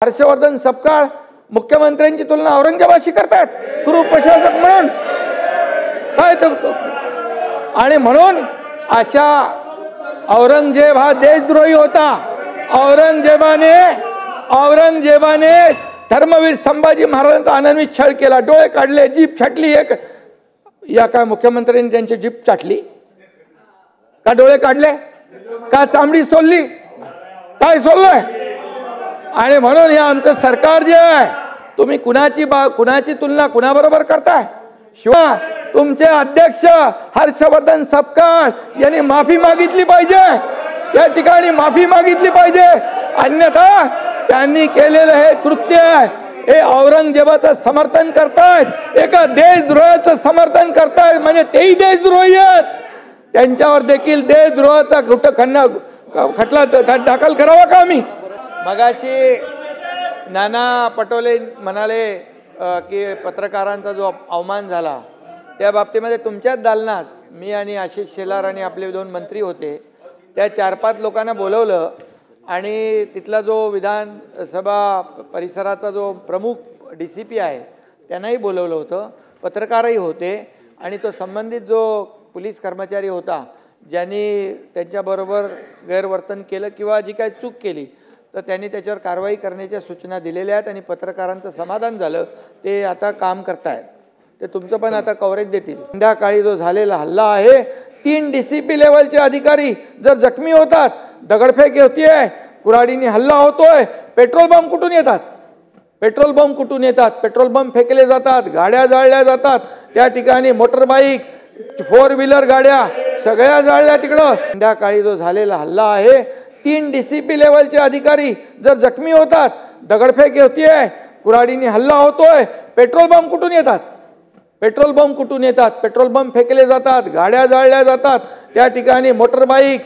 हर्षवर्धन सपकाळ मुख्यमंत्र्यांची तुलना औरंगजेबाशी करतात गुरु प्रशासक म्हणून काय आणि म्हणून अशा औरंगजेब हा देशद्रोही होता। औरंगजेबाने धर्मवीर संभाजी महाराजांचा अनन्वित छळ केला, डोळे काढले, जीभ छाटली। एक या काय मुख्यमंत्र्यांनी त्यांची जीभ चाटली का? डोळे काढले का? चामडी सोलली? काय सोललंय? आणि म्हणून हे आमचं सरकार जे आहे, तुम्ही कुणाची तुलना कुणाबरोबर करताय? शिवाय तुमचे अध्यक्ष हर्षवर्धन सपकाळ यांनी माफी मागितली पाहिजे, या ठिकाणी माफी मागितली पाहिजे। अन्यथा त्यांनी केलेलं हे कृत्य हे औरंगजेबाचं समर्थन करतायत, एका देशद्रोहाचं समर्थन करतायत, म्हणजे तेही देशद्रोही आहेत। त्यांच्यावर देखील देशद्रोहाचा खटला दाखल करावा का? आम्ही मगाशी नाना पटोले म्हणाले की पत्रकारांचा जो अवमान झाला त्या बाबतीमध्ये तुमच्याच दालनात मी आणि आशिष शेलार आणि आपले 2 मंत्री होते, त्या 4-5 लोकांना बोलवलं आणि तिथला जो विधानसभा परिसराचा जो प्रमुख DCP आहे त्यांनाही बोलवलं होतं, पत्रकारही होते आणि तो संबंधित जो पोलीस कर्मचारी होता ज्यांनी त्यांच्याबरोबर गैरवर्तन केलं किंवा जी काही चूक केली तर त्यांनी त्याच्यावर कारवाई करण्याच्या सूचना दिलेल्या आहेत आणि पत्रकारांचं समाधान झालं, ते आता काम करतायत, ते तुमचं पण आता कव्हरेज देतील। संध्याकाळी जो झालेला हल्ला आहे, 3 DCP लेवलचे अधिकारी जर जखमी होतात, दगडफेक होतीये, कुऱ्हाडीने हल्ला होतोय, पेट्रोल बंब कुठून येतात? पेट्रोल बंब फेकले जातात, गाड्या जाळल्या जातात, त्या ठिकाणी मोटरबाईक 4 व्हीलर गाड्या सगळ्या जाळल्या तिकडं। संध्याकाळी जो झालेला हल्ला आहे, 3 DCP लेवलचे अधिकारी जर जखमी होतात, दगडफेक होतीये, कुऱ्हाडीने हल्ला होतोय, पेट्रोल बंब कुठून येतात? पेट्रोल बंब फेकले जातात, गाड्या जाळल्या जातात, त्या ठिकाणी मोटरबाईक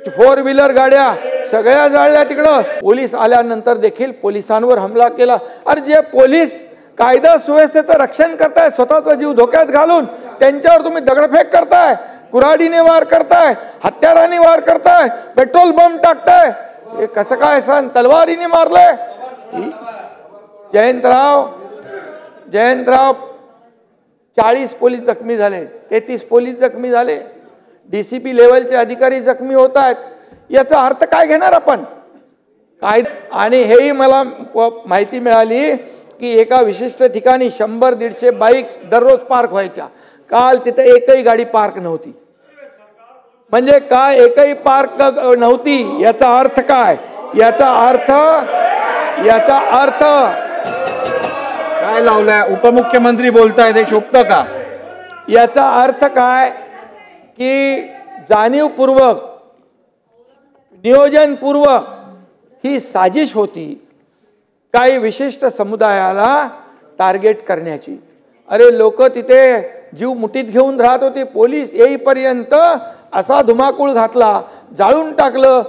4 व्हीलर गाड्या सगळ्या जाळल्या तिकडं। पोलीस आल्यानंतर देखील पोलिसांवर हमला केला। अरे जे पोलीस कायदा सुव्यवस्थेचं रक्षण करताय, स्वतःचा जीव धोक्यात घालून त्यांच्यावर तुम्ही दगडफेक करताय, कुऱ्हाडीने वार करताय, हत्याराने वार करताय, पेट्रोल बंब टाकताय, हे कसं काय सण? तलवारीने मारलंय जयंतराव 40 पोलीस जखमी झाले, 33 पोलीस जखमी झाले, DCP लेवलचे अधिकारी जखमी होत आहेत, याचा अर्थ काय घेणार आपण काय? आणि हेही मला माहिती मिळाली की एका विशिष्ट ठिकाणी 100-150 बाईक दररोज पार्क व्हायच्या, काल तिथे एकही गाडी पार्क नव्हती। म्हणजे काय? एकही पार्क नव्हती, याचा अर्थ काय? याचा अर्थ काय लावलाय? उपमुख्यमंत्री बोलताय, ते शोभतं का? याचा अर्थ काय की जाणीवपूर्वक नियोजनपूर्वक ही साजिश होती काही विशिष्ट समुदायाला टार्गेट करण्याची। अरे लोक तिथे जीव मुठीत घेऊन राहत होते, पोलीस येईपर्यंत असा धुमाकूळ घातला, जाळून टाकलं।